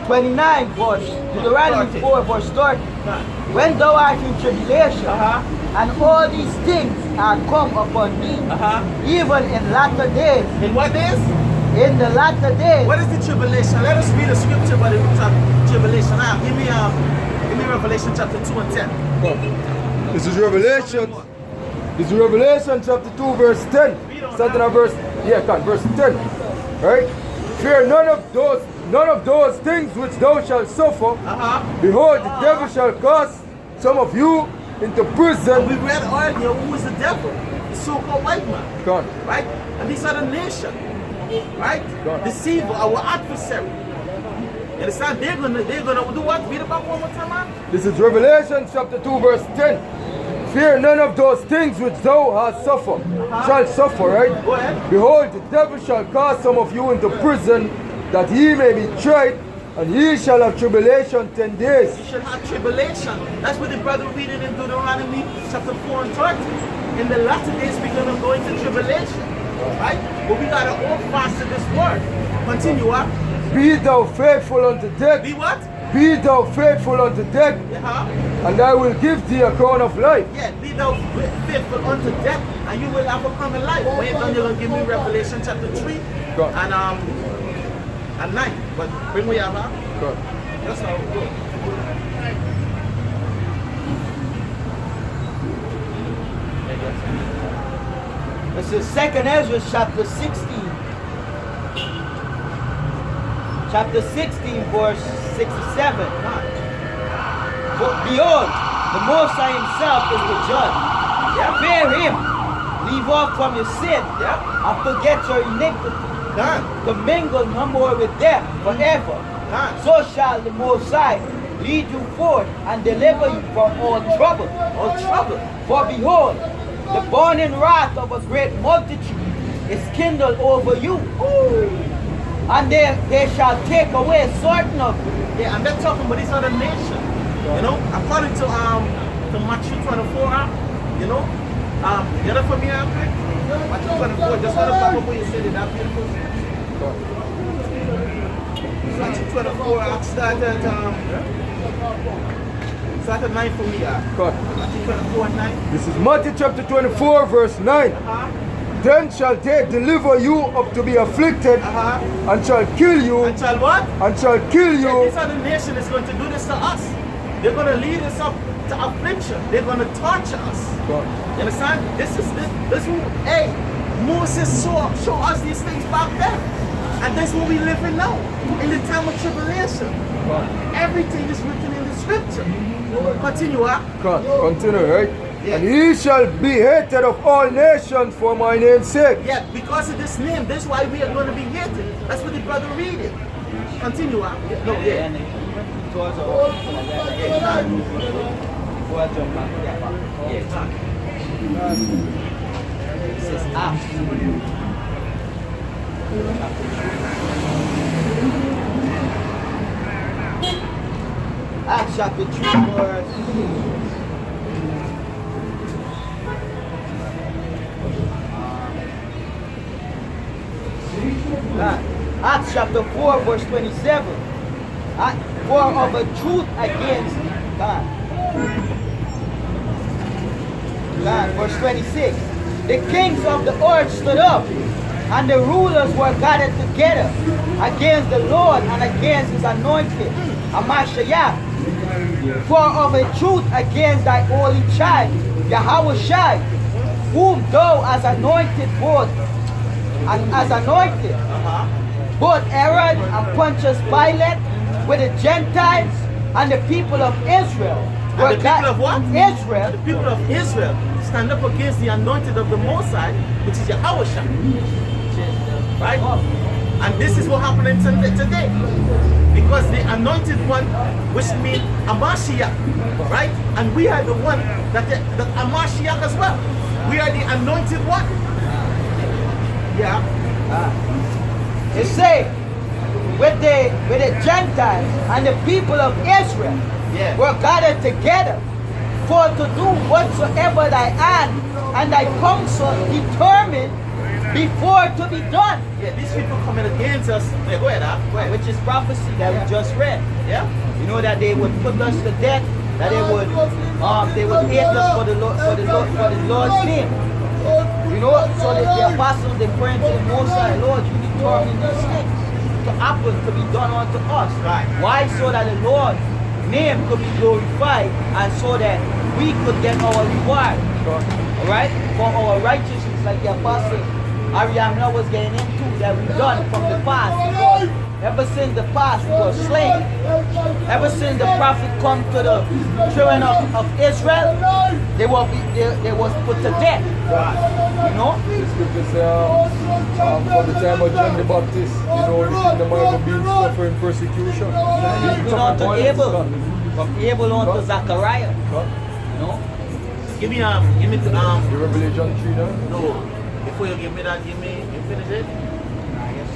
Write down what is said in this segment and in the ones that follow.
29 verse, Deuteronomy 4 verse 30. When thou art in tribulation, and all these things are come upon thee, even in latter days. In what days? In the latter days. What is the tribulation? Let us read the scripture about the tribulation. Give me Revelation chapter 2 and 10. This is Revelation. This is Revelation chapter 2 verse 10. Starting at verse 10. Right? Fear none of those things which thou shalt suffer. Behold, the devil shall cast some of you into prison. We read earlier who is the devil, the so-called white man. God. Right? And these are the nation. Right? God. Deceiver, our adversary. You understand? They're gonna do what? Read about one more time, man. This is Revelation chapter 2 verse 10. Fear none of those things which thou hast suffered, shall suffer, right? Go ahead. Behold, the devil shall cast some of you into prison, that ye may be tried, and ye shall have tribulation 10 days. You shall have tribulation. That's what the brother reading in Deuteronomy chapter 4 and 30. In the latter days we're going to go into tribulation. Right? But we got to hold fast to this word. Continue, huh? Be thou faithful unto death. Be what? Be thou faithful unto death, and I will give thee a crown of life. Yeah, be thou faithful unto death, and you will have a crown of life. When you're done, you're going to give me Revelation chapter 3 and 9. But bring me up, huh? God. That's how it goes. This is 2nd Ezra chapter 16. Chapter 16 verse 67. For behold, the Most High himself is the judge. Fear him, leave off from your sin, and forget your iniquity. To mingle no more with them forever. So shall the Most High lead you forth and deliver you from all trouble. For behold, the burning wrath of a great multitude is kindled over you. And they shall take away certain of you. Yeah, I'm not talking about these other nations. You know, according to Matthew 24, you know, get it for me out quick. Matthew 24, just hold up what you said in that beautiful. Matthew 24, I'll start at 9 for me. Matthew 24 and 9. This is Matthew chapter 24 verse 9. Then shall they deliver you up to be afflicted, and shall kill you. And shall what? And shall kill you. Yeah, this other nation is going to do this to us. They're going to lead us up to affliction. They're going to torture us. God. You understand? This hey, Moses show us these things back then. And that's what we live in now. In the time of tribulation. God. Everything is written in the scripture. Continue, huh? God. Continue, right? Yeah. And he shall be hated of all nations for my name's sake. Yeah, because of this name, that's why we are going to be hated. That's what the brother reading. Continue, huh? No, yeah. This is Acts. Acts chapter 3 verse. Acts chapter 4 verse 27. For of a truth against God. Verse 26. The kings of the earth stood up, and the rulers were gathered together against the Lord and against his anointed, Amashayah. For of a truth against thy holy child, Yahushua, whom thou hast anointed both Herod and Pontius Pilate with the Gentiles and the people of Israel. And the people of what? Israel. The people of Israel stand up against the anointed of the Most High, which is Yahushua. Right? And this is what happening today. Because the anointed one, which means Amashiach, right? And we are the one that Amashiach as well. We are the anointed one. Yeah. It say with the Gentiles and the people of Israel were gathered together for to do whatsoever thy hand and thy counsel determined before to be done. Yeah, these people coming against us. Yeah, go ahead, go ahead. Which is prophecy that we just read. Yeah? You know that they would put us to death, that they would hate us for the Lord's name. You know, so that the apostles they praying to the Most High, Lord, you determine these things to happen, to be done unto us. Right. Why? So that the Lord's name could be glorified and so that we could get our reward. Alright? For our righteousness, like the apostle Ariamna was getting into that we've done from the past. Because ever since the past we were slain. Ever since the prophet come to the children of Israel, they was put to death. You know? The scripture says, from the time of John the Baptist, you know, the kingdom of heaven being suffering persecution. Even unto Abel, from Abel unto Zachariah. You know? Give me the Revelation 3 now? no. Before you give me that, you finish it?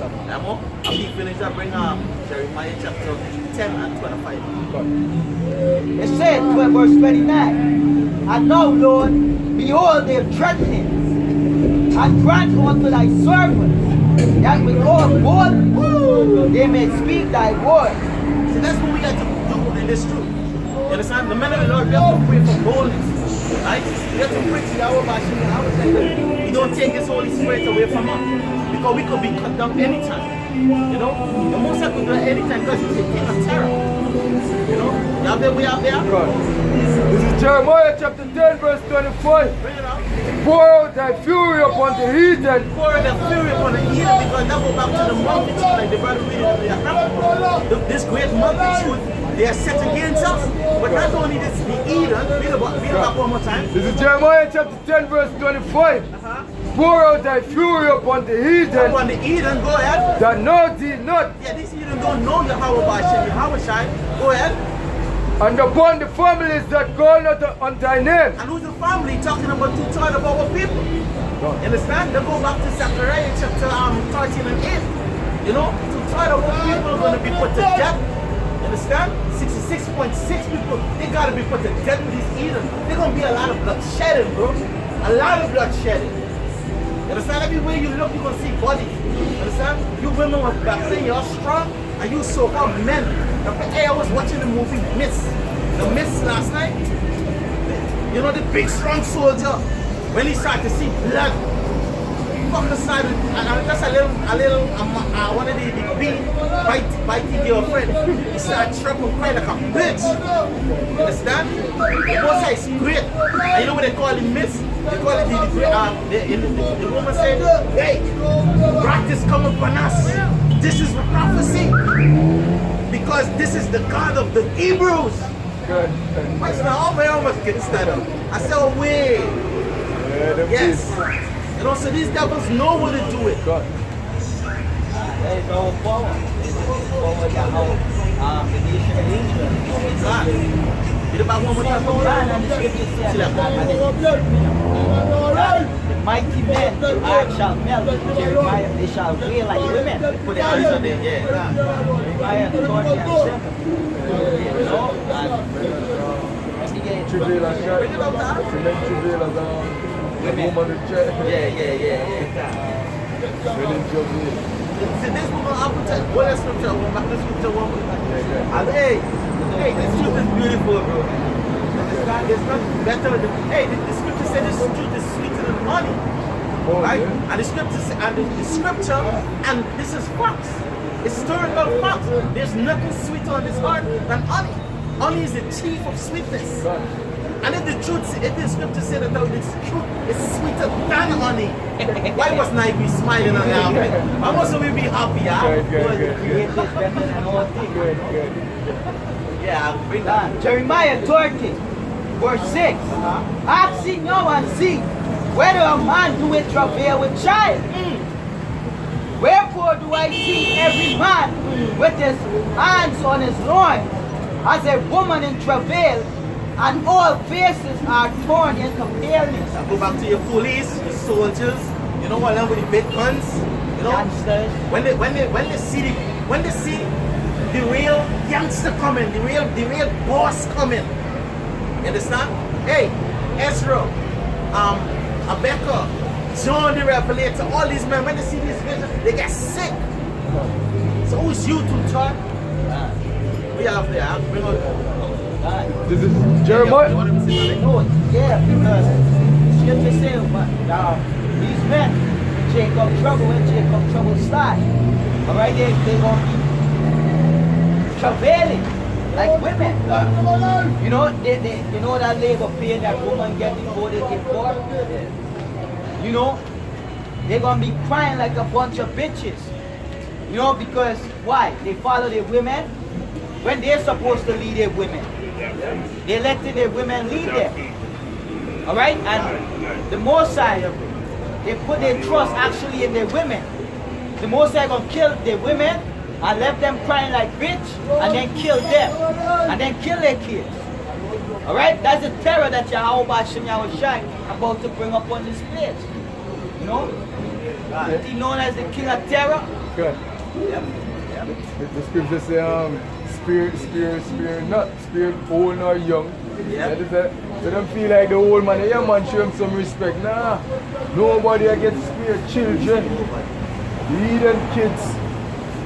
After you finish that, bring Jeremiah chapter 10 and 25. It said, verse 29, and now, Lord, behold, they have threatened him, and grant unto thy servants that with all boldness they may speak thy word. See, that's what we got to do in this truth. You understand? The men of the Lord, we have to pray for boldness. Right? We have to pray to Yahweh Bashim. We don't take His Holy Spirit away from us. Because we could be cut down anytime. You know? The Most High could do it anytime because He's a king of terror. You know? You have there, we have there. This is Jeremiah chapter 10, verse 25. Bring it out. Pour out thy fury upon the heathen. Pour the fury upon the heathen because that go back to the multitude, like the brother reading in the account. This great multitude, they are set against us. But not only this, the heathen, read about one more time. This is Jeremiah chapter 10, verse 25. Pour out thy fury upon the heathen. Upon the heathen, go ahead. That know thee not. Yeah, these heathen don't know Yahweh Bashim, Yahweh Shai. Go ahead. And upon the families that call not on thy name. And who's the family? Talking about 2/3 of our people. You understand? They go back to Zechariah chapter 13 and 8. You know, 2/3 of our people are going to be put to death. You understand? 66.6 people, they got to be put to death with these heathen. There's going to be a lot of blood shedding, bro. A lot of blood shedding. You understand? Everywhere you look, you're going to see bodies. You understand? You women were back then, you're strong, and you so-called men. Hey, I was watching the movie Mist. The Mist last night. You know the big strong soldier. When he started to see blood, fucking started, and just a little, one of the big bitey girlfriend. He started trapping crying like a bitch. You understand? The most is great. And you know what they call it Mist? They call it the woman said, hey, wrath is coming upon us. This is the prophecy. Because this is the God of the Hebrews. What's now? I almost get started. I said, oh, wait. Yes. You know, so these devils know what to do it. There is no power. Over the nation of Israel. God. Read about one more time. The mighty men, the earth shall melt. Jeremiah, they shall wail like women. Put the hands on there, yeah. Jeremiah 20 and 7. You know, Travail and Bring it up now. travail as a woman in church. Yeah. See, this will happen to what that scripture, back to scripture one more time. And hey, this truth is beautiful, bro. There's nothing better than, hey, the scripture said this truth is sweeter than honey. Right? And the scripture, and this is facts. It's historical facts. There's nothing sweeter on this earth than honey. Honey is the chief of sweetness. And if the scripture said that this truth is sweeter than honey, why wasn't I be smiling on that? Why mustn't we be happy? Yeah, bring that. Jeremiah 30, verse 6. Ask ye now and see whether a man do it travail with child. Wherefore do I see every man with his hands on his loins as a woman in travail, and all faces are torn into paleness. Go back to your police, your soldiers, you know what, with the big guns, you know, Gangsters. when they see the real youngster coming, the real boss coming. You understand? Hey, Ezra, Abeka, John the Revelator, all these men, when they see these visions, they get sick. So who's you to talk? We have there. Bring on. This is Jeremiah. No, yeah, because scripture says, these men, when Jacob trouble starts, all right, they gonna be travailing like women. You know, you know that labor pain that woman get before they give birth. You know, they're gonna be crying like a bunch of bitches. You know, because why? They follow their women when they're supposed to lead their women. They let their women lead them. All right, and the Mosai, they put their trust actually in their women. The Mosai gonna kill their women and left them crying like bitch, and then kill them, and then kill their kids. All right, that's the terror that Yahweh Shem Yahushai about to bring up on this place. You know, is he known as the king of terror? Good. Yep. The scripture say, spirit not, spirit old nor young. Yep. So them feel like the old man, yeah man, show him some respect. Nah, nobody gets spirit children. The Eden kids,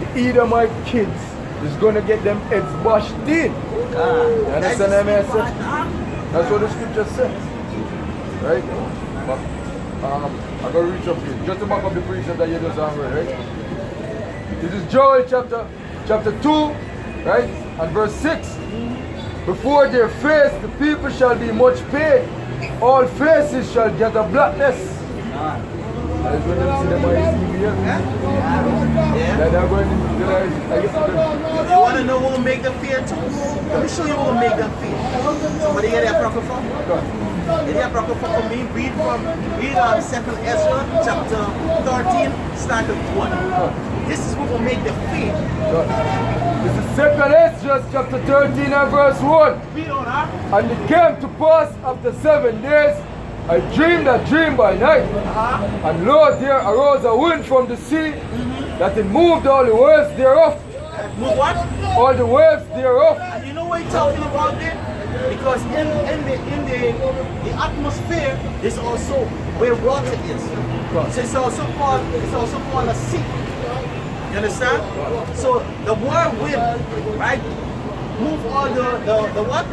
the Edomite kids is gonna get them heads bashed in. You understand what I mean? That's what the scripture says. Right? But, I'm gonna reach up here. Just to back up the precept that you just read, right? This is Joel chapter 2, right? And verse 6. Before their face the people shall be much pain. All faces shall get a blackness. That's when they see them on TV. You want to know what will make them fear too? Let me show you what will make them fear. Somebody hear that apocrypha? Hear that apocrypha for me? Read 2nd Ezra chapter 13, start at 1. This is what will make them fear. This is 2nd Ezra chapter 13 and verse 1. Read on, huh? And it came to pass after 7 days, I dreamed a dream by night. And lo, there arose a wind from the sea, that it moved all the waves thereof. Move what? All the waves thereof. And you know what he's talking about there? Because in the atmosphere is also where water is. So it's also called a sea. You understand? So the word wind, right? Move all the what?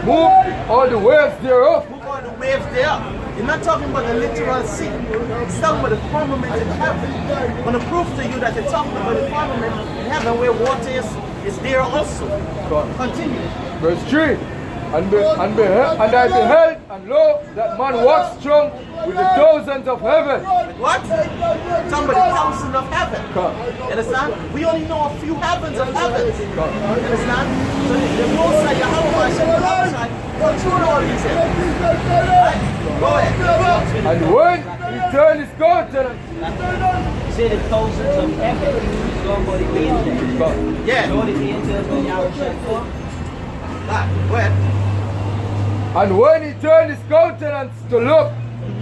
Move all the waves thereof. Move all the waves there. You're not talking about the literal sea. It's talking about the firmament in heaven. I'm going to prove to you that they're talking about the firmament in heaven where water is there also. Continue. Verse 3. And I beheld, and lo, that man walked strong with the thousands of heaven. What? Talking about the thousands of heaven. You understand? We only know a few heavens of heavens. You understand? So the Most High Yahweh Shai control all these heavens. Right? Go ahead. And when he turned his countenance, Say the thousands of heaven. Somebody angels. Yeah. Know the angels when Yahushai come? Go ahead. and when he turned his countenance to look,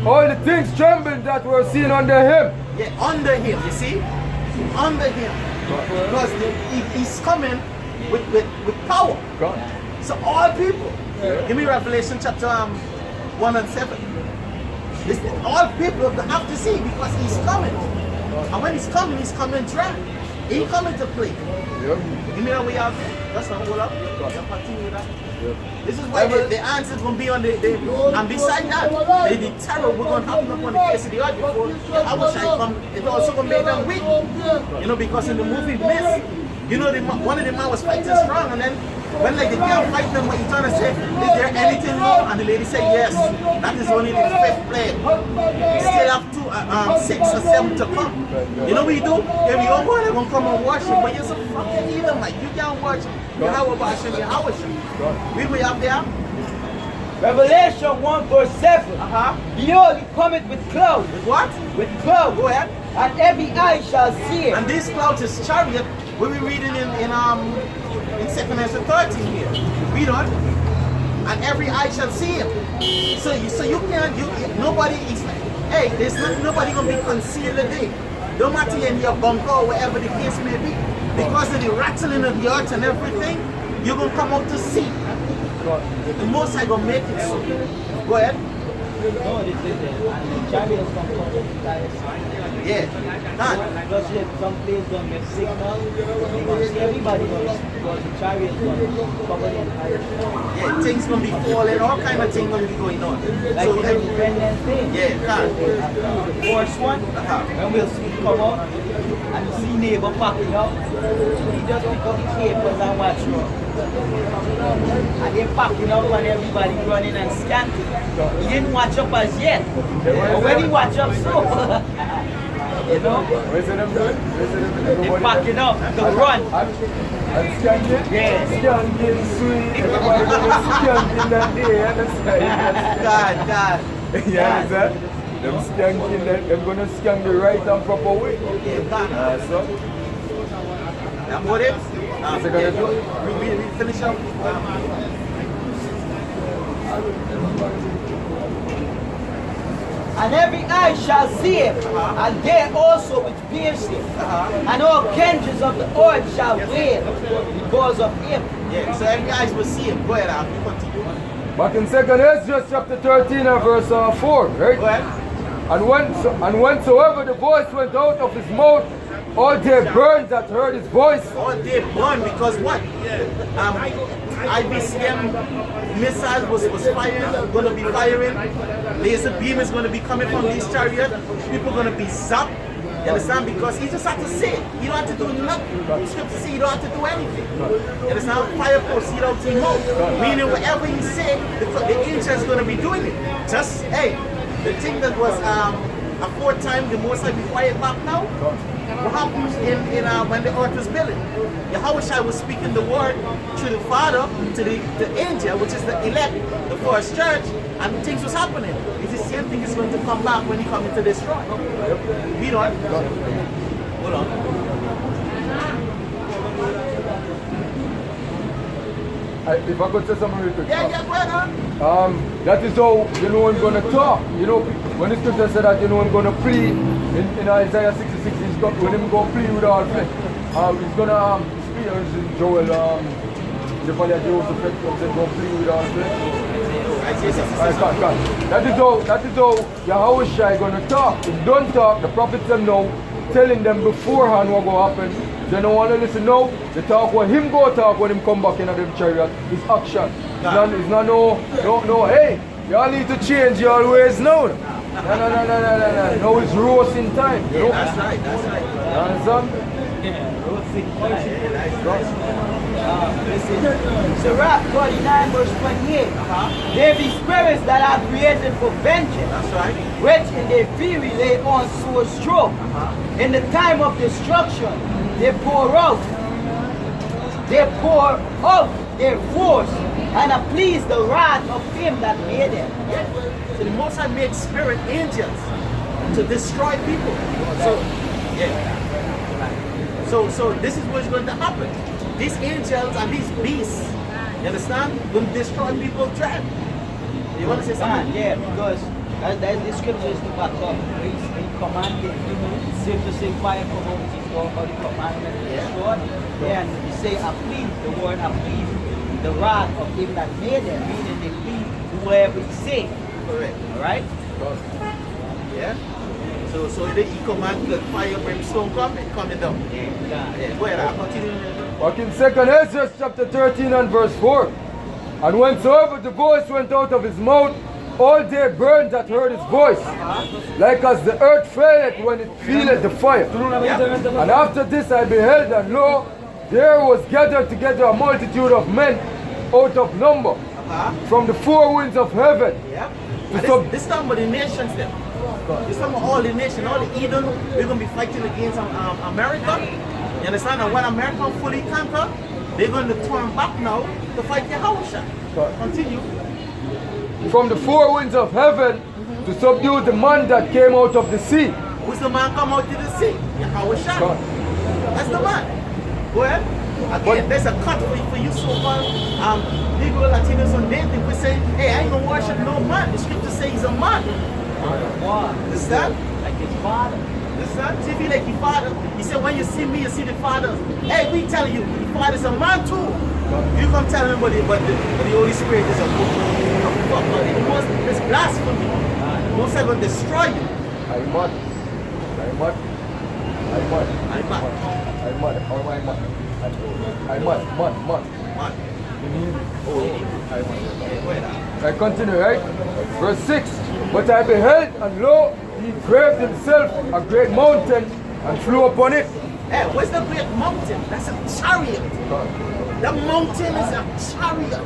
all the things trembled that were seen under him. Yeah, under him, you see? Under him. Because he's coming with power. God. So all people. Give me Revelation chapter 1 and 7. All people have to see because he's coming. And when he's coming dry. He ain't coming to play. Yep. Give me that way out. That's not hold up. Continue with that. Yep. This is why the answer's going to be on the and beside that, the terror we're going to happen up on the face of the earth before I wish I come. It's also going to make them weak. You know, because in the movie Miss, you know, one of the men was fighting strong, and then when like the girl fight them, what you trying to say, is there anything wrong? And the lady said yes. That is only the 5th plague. You still have 6 or 7 to come. You know what you do? If you don't want, they're going to come and worship, but you're so fucking either, like you can't worship. Yahweh Hashem, Yahweh Hashem. Read what you have there. Revelation 1 verse 7. Behold, he cometh with clouds. With what? With clouds. Go ahead. And every eye shall see it. And these clouds is chariot. We'll be reading in 2nd Ezra 13 here. Read on. And every eye shall see him. So you can't, nobody is, hey, there's nobody gonna be concealed today. No matter in your bunker or wherever the case may be. Because of the rattling of the earth and everything, you're gonna come out to see. The Most High gonna make it so. Go ahead. No, this is it. And the chariots come from the entire side. Yeah. That. Plus, if some place don't get sick now, they're going to see everybody goes because the chariots going to cover the entire side. Yeah, things gonna be falling, all kind of things gonna be going on. Like So the Independence Day. yeah, that. The first one, when we'll see it come out, and you see neighbor packing up, he just pick up the papers and watch road. And they're packing up and everybody running and scanting. He didn't watch up as yet. But when he watch up, so you know, Where's them done? they're packing up to run. And scanning? Yes. Scanning sweet. Everybody gonna scanning that day, you understand? God. You understand? Them skanking, them gonna scan the right and proper way. Yeah, God. So, That what it? What's it gonna do? We finish up. And every eye shall see him, and they also which pierced him. And all kindreds of the earth shall wail because of him. Yeah, so every eyes will see him. Go ahead, I'll continue. back in 2nd Ezra chapter 13 and verse 4, right? Go ahead. And whensoever the voice went out of his mouth, all they burned that heard his voice. All day burn because what? IBCM missiles was firing, going to be firing. Laser beam is going to be coming from these chariots. People going to be zapped. You understand? Because he just had to say it. You don't have to do nothing. The scripture say you don't have to do anything. You understand? Fire proceed out to him out. Meaning whatever he say, the angel is going to be doing it. Just, hey, the thing that was aforetime, the most be quiet back now. What happened in when the earth was building? Yahweh was speaking the word through the Father to the angel, which is the elect, the first church, and things was happening. It's the same thing is going to come back when he comes into this destroy. Read on. Hold on. If I could say something real quick. Yeah, go ahead. That is how you know I'm going to talk. You know, when the scripture said that, you know I'm going to plead in Isaiah 66, he's got, when him go plead with all flesh. He's going to speak in Joel, the valley of Joseph, said go plead with all flesh. That is how Yahweh Shai going to talk. If don't talk, the prophets them know, telling them beforehand what will happen. They don't want to listen now. They talk when him go talk when him come back in them chariot. It's action. It's not no, hey, y'all need to change your ways now. No. No, it's roasting time. Yeah, that's right. You understand? Roasting time. Sirach 49 verse 28. There be spirits that are created for vengeance. That's right. Which in their fury lay on sore stroke. In the time of destruction, they pour out their force and please the wrath of him that made them. Yeah. So the Most High made spirit angels to destroy people. So, yeah. So this is what's going to happen. These angels and these beasts, you understand, will destroy people's tribe. You want to say something? Yeah, because the scriptures to back up. He commanded. Same to say fire from out his door, or the commandment to destroy. And you say appease, the word appease, the wrath of him that made them, meaning they please whoever he say. Correct. Alright? Yeah. So he commanded the fire brimstone coming down. Yeah. Go ahead, I'll continue. Back in 2nd Ezra chapter 13 and verse 4. And whensoever the voice went out of his mouth, all they burned that heard his voice, like as the earth faileth when it feeleth the fire. And after this I beheld, and lo, there was gathered together a multitude of men out of number, from the four winds of heaven. This time about the nations then. This time all the nations, all the Eden, we're going to be fighting against America. You understand? And when America fully conquer, they're going to turn back now to fight Yahweh. Continue. From the four winds of heaven to subdue the man that came out of the sea. Who's the man come out to the sea? Yahweh. That's the man. Go ahead. Again, there's a cut for you so-called Negro, Latinos, and they think we say, hey, I ain't gonna worship no man. The scripture says he's a man. Understand? Like his father. Understand? See, if he like your father, he said, when you see me, you see the father. Hey, we tell you, the father's a man too. You come tell him, but the Holy Spirit is a book. It's blasphemy. Most High gonna destroy you. I'm mad. I'm mad. I'm mad. I'm mad. I'm mad. How am I mad? I'm mad. Man. I continue, right? Verse 6. But I beheld, and lo, he graved himself a great mountain and flew upon it. Hey, where's the great mountain? That's a chariot. The mountain is a chariot.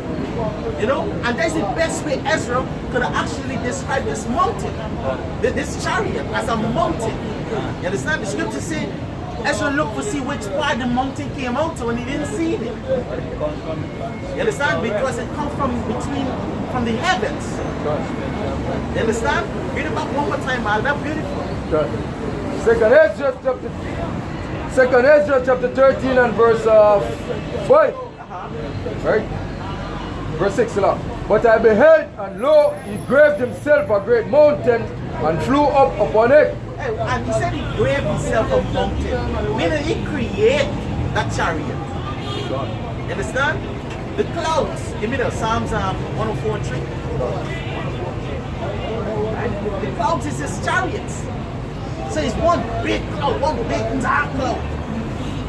You know? And that's the best way Ezra could have actually described this mountain. This chariot as a mountain. You understand? The scripture says Ezra looked to see which part the mountain came out to and he didn't see it. You understand? Because it comes from the heavens. You understand? Read about one more time, man. That's beautiful. Second Ezra chapter 13 and verse 5. Right? Verse 6. But I beheld, and lo, he graved himself a great mountain and flew up upon it. And he said he graved himself a mountain. Meaning he created that chariot. You understand? The clouds. Give me the Psalms 104:3. Right? The clouds is his chariots. So it's one big cloud, one big dark cloud.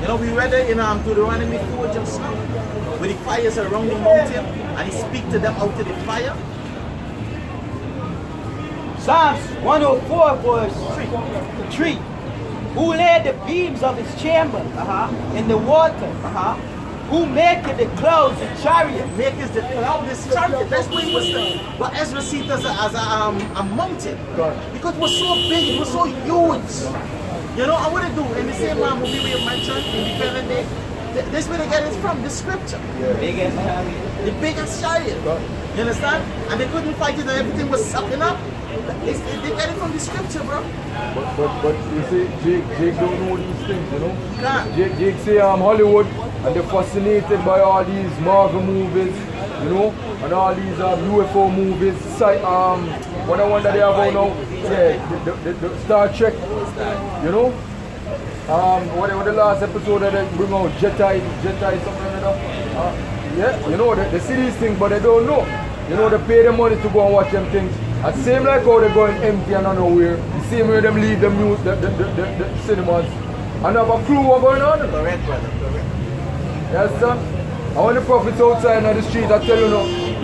You know, we read it in Deuteronomy 4 just now, where the fires are around the mountain and he speaks to them out of the fire. Psalms 104 verse 3. Who laid the beams of his chamber in the water? Who maketh the clouds a chariot? Maketh the cloud his chariot. That's what he was saying. But Ezra sees it as a mountain. Because it was so big, it was so huge. You know, I want to do in the same movie we mentioned, Independent Day. This where they get it from, the scripture. Biggest chariot. The biggest chariot. You understand? And they couldn't fight it and everything was sucking up. They get it from the scripture, bro. But you see, Jake don't know these things, you know? You can't. Jake say Hollywood, and they're fascinated by all these Marvel movies, you know, and all these UFO movies. What I wonder they have out now, yeah, the Star Trek, you know. Whatever the last episode that they bring out, Jedi something like that. Yeah, you know, they see these things, but they don't know. You know, they pay the money to go and watch them things. And same like how they're going empty and nowhere. The same way them leave them news, the cinemas, and have a clue what's going on. Correct, brother. Correct. Yes, sir. And when the prophets outside on the street, I tell you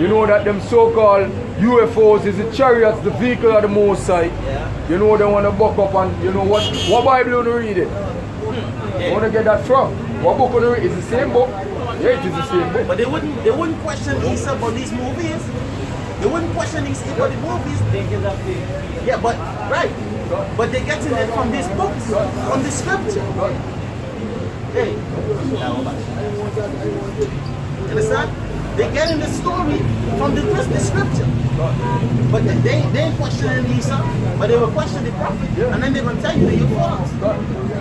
know that them so-called UFOs is the chariots, the vehicle of the Most High. Yeah. You know they want to buck up and you know what Bible you want to read it? You want to get that from? What book you want to read? It's the same book. Yeah, it is the same book. But they wouldn't question Isa about these movies. They wouldn't question Isa about the movies. Yeah, but right. But they're getting it from these books, from the scripture. Hey. Understand? They're getting the story from the scripture. But they ain't questioning Isa, but they were questioning the prophet. And then they're going to tell you that you're false.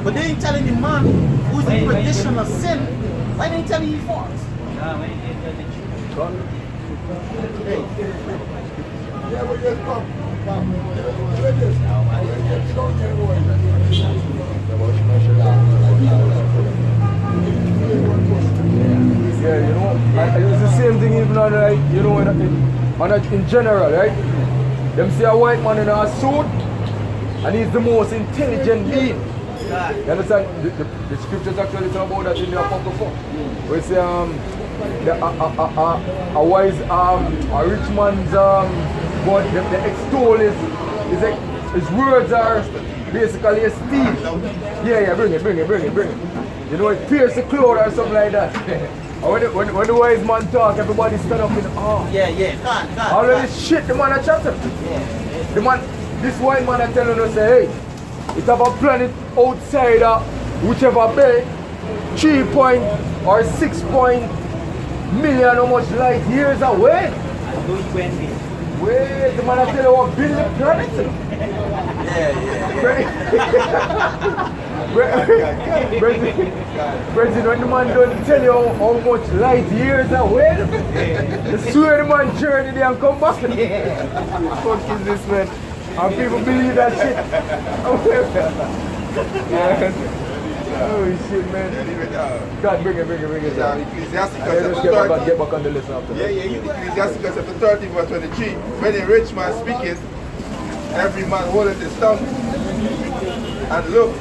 But they ain't telling the man who's in perdition of sin. Why they ain't telling you false? Yeah, you know, it's the same thing even on like, you know, in general, right? Them see a white man in a suit, and he's the most intelligent being. You understand? The scriptures actually talk about that in the Apocrypha. Where it say a wise, a rich man's God, the extol his words are basically a steel. Yeah, bring it. You know, it pierces the cloth or something like that. When the wise man talk, everybody stand up in awe. Yeah. All of this shit, the man a chat. The man, this wise man are telling us, say, hey, it have a planet outside whichever bay, 3 point or 6 million how much light years away. Wait, the man I tell you what build the planet. President, when the man don't tell you how much light years away, the swear the man journey there and come back. What the fuck is this, man? And people believe that shit. Oh shit, man. God, bring it. Get back on the list after that. Ecclesiasticus chapter 30 verse 23. When a rich man speaketh, every man holdeth his tongue. And look,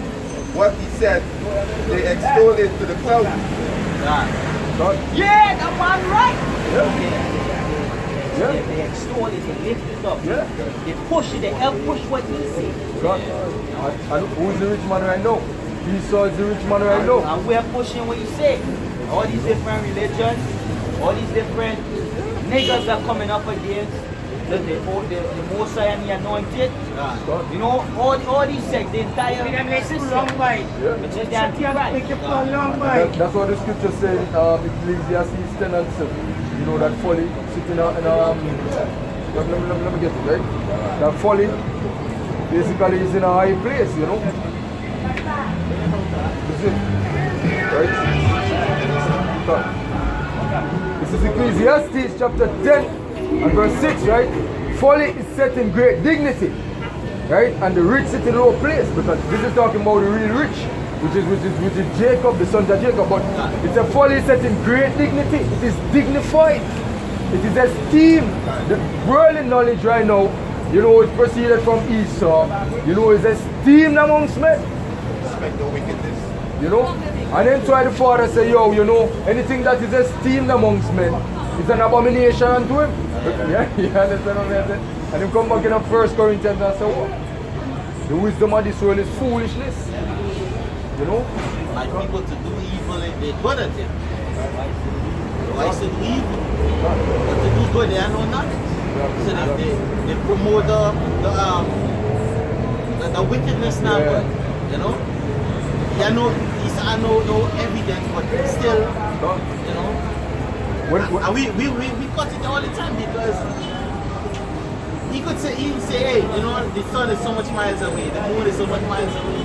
what he said, they extolled it to the clouds. Yeah, that man right. Yeah. They extol it, they lift it up. Yeah. They push it, they help push what he says. God. And who's the rich man right now? Esau is the rich man right now. And we're pushing what you say. All these different religions, all these different niggas are coming up against the Mosai and the Anointed. God. You know, all these sects, the entire system. Yeah. Which is the Antichrist. That's what the scripture said in Ecclesiastes 10 and 7. You know, that folly sitting out in let me get it, right? That folly basically is in a high place, you know. This is it. Right? So, this is Ecclesiastes chapter 10 and verse 6, right? Folly is set in great dignity, right? And the rich sit in low place, because this is talking about the real rich, which is Jacob, the sons of Jacob. But it's a folly set in great dignity. It is dignified. It is esteemed. The worldly knowledge right now, you know, it's proceeded from Esau. You know, is esteemed amongst men. Respect the wickedness. You know? And then try the father say, yo, you know, anything that is esteemed amongst men is an abomination unto him. Yeah, you understand what I'm saying? And then come back in 1 Corinthians and say, what? The wisdom of this world is foolishness. You know? Like people to do evil and they're good at it. Why should do evil? But to do good, they are no knowledge. So they promote the wickedness now, Yeah. but, you know? Yeah, no evidence, but still, you know? And we cut it all the time because he could say, hey, you know, the sun is so much miles away, the moon is so much miles away.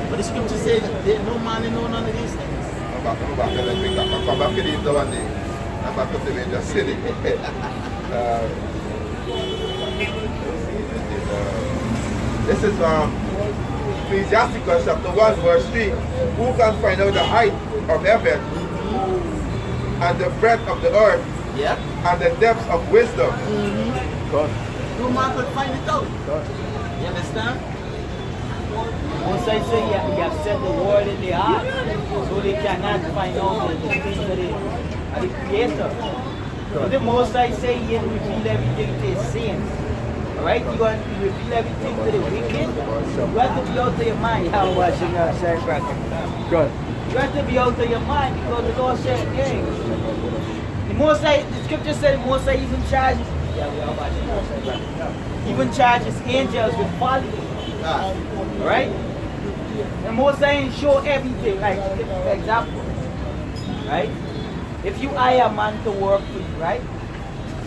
But the scripture says that there no man in none of these things. I'm back to the one day. I'm back to the just city. This is Ecclesiastes chapter 1 verse 3. Who can find out the height of heaven and the breadth of the earth and the depths of wisdom? God. No man could find it out. God. You understand? Once I say you have set the world in their heart, so they cannot find out the things of the Creator. So the most I say he reveal everything to his saints. Alright? You want to reveal everything to the wicked? You have to be out of your mind. How watching outside bracket. God. You have to be out of your mind because the Lord said, hey, the scripture said the Most High even charges, even charges angels with folly. Alright? The Most High ain't show everything, like for example, right? If you hire a man to work for you, right?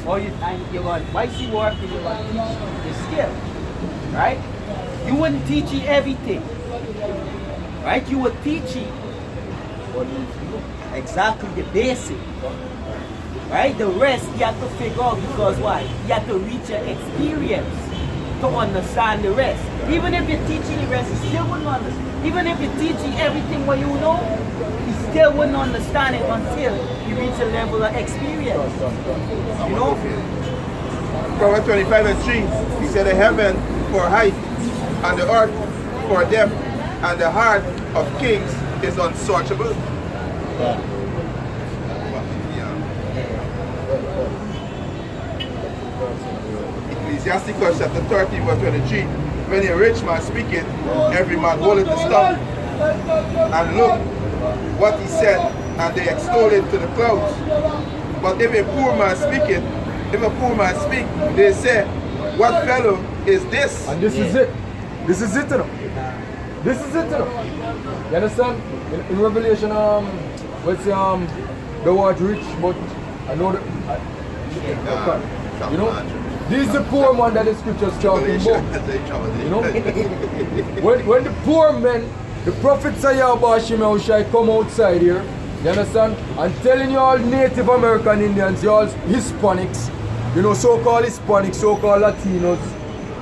Or you're going, why is he working? You're going to teach him the skill, right? You wouldn't teach him everything, right? You would teach him exactly the basic, right? The rest you have to figure out because why? You have to reach an experience to understand the rest. Even if you're teaching the rest, you still wouldn't understand. Even if you're teaching everything what you know, you still wouldn't understand it until you reach a level of experience. You know? Proverbs 25 and 3, he said the heaven for height and the earth for depth and the heart of kings is unsearchable. Ecclesiastes chapter 13 verse 23, when a rich man speaketh, every man holdeth his tongue. And look what he said, and they extol it to the clouds. But if a poor man speaketh, if a poor man speak, they say, what fellow is this? And this is it. This is it, you know. This is it, you know. You understand? In Revelation, what's the word rich, but I know that. You know? This is the poor man that the scriptures talking about. You know? when the poor men, the prophet Sayah shall come outside here, you understand? And telling you all Native American Indians, you all Hispanics, you know, so-called Hispanics, so-called Latinos,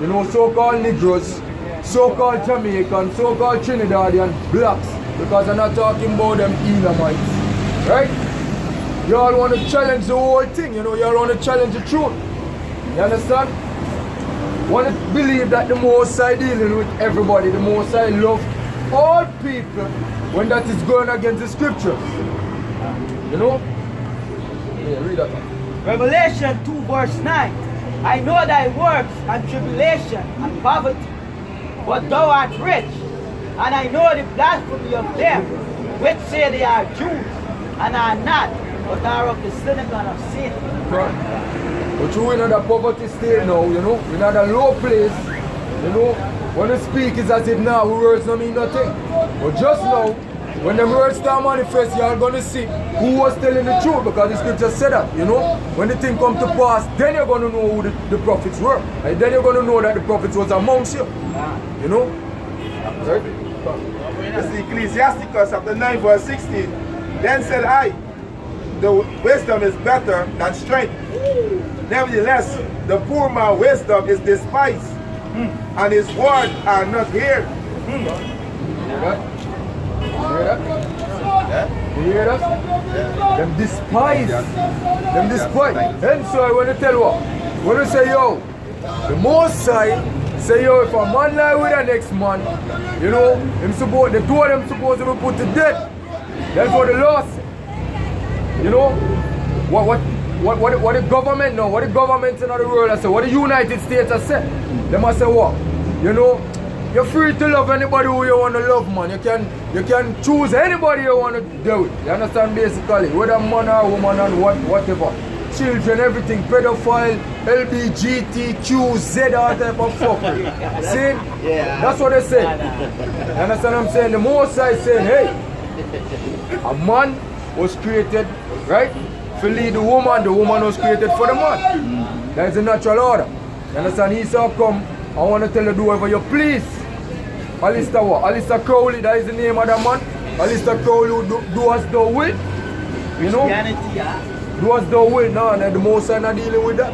you know, so-called Negroes, so-called Jamaicans, so-called Trinidadian blacks, because I'm not talking about them Edomites, right? You all want to challenge the whole thing, you know, you all want to challenge the truth. You understand? want to believe that the Most High dealing with everybody, the Most High love all people when that is going against the scripture. You know? Yeah, read that. Revelation 2 verse 9. I know thy works and tribulation and poverty, but thou art rich. And I know the blasphemy of them which say they are Jews and are not, but are of the synagogue of Satan. Right. But you in the poverty state now, you know, in a low place, you know, when you speak it's as if now words don't mean nothing. But just now, when the words start manifest, you are going to see who was telling the truth, because the scripture said that, you know. When the thing come to pass, then you're going to know who the prophets were. And then you're going to know that the prophets was amongst you. You know? Right? This is Ecclesiasticus chapter 9 verse 16. Then said I, the wisdom is better than strength. Nevertheless, the poor man's wisdom is despised, and his words are not heard. You hear that? You hear that? Them despise. Them despise. And so I want to tell you what. When you say, yo, the Most High say, yo, if a man lie with the next man, you know, the two of them supposed to be put to death. That's what the law says. You know, what the government know, what the governments in the world have said, what the United States have said. They must say what? You know, you're free to love anybody who you want to love, man. You can choose anybody you want to deal with. You understand, basically? Whether man or woman and whatever. Children, everything, pedophile, LBGTQ, Z, all type of fuckery. See? Yeah. That's what they say. You understand what I'm saying? The Most High is saying, hey, a man was created, right, to lead the woman was created for the man. That is the natural order. You understand? He shall come, I want to tell you, do whatever you please. Alistair what? Alistair Crowley, that is the name of the man. Alistair Crowley, do as thou will. You know? Do as thou will. No, and the Most High not dealing with that.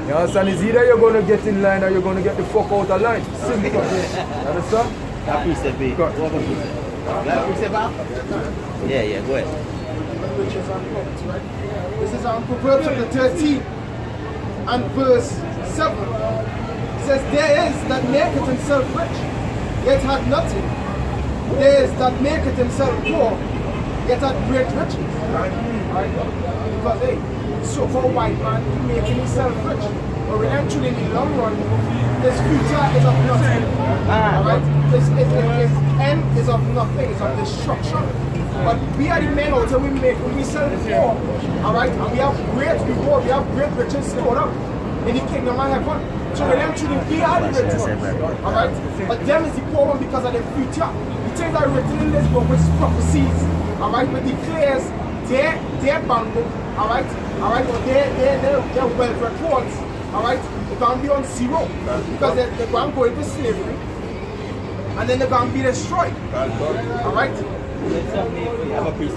You understand? It's either you're going to get in line or you're going to get the fuck out of line. Simple. You understand? Yeah, go ahead. This is Proverbs chapter 13 and verse 7. It says, there is that maketh himself rich, yet hath nothing. There is that maketh himself poor, yet hath great riches. Right? Because hey, so for a white man, he making himself rich. But eventually in the long run, his future is of nothing. Alright? His end is of nothing, it's of destruction. But we are the men out there, when we sell the poor, alright, and we have great reward, we have great riches stored up in the kingdom of heaven. So eventually we are the rich ones, alright? But them is the poor one because of their future. The things are written in this book, which prophecies, alright, which declares their bank book, alright, or their wealth records, alright, they're going to be on zero because they're going to go into slavery and then they're going to be destroyed, alright? Have a precept.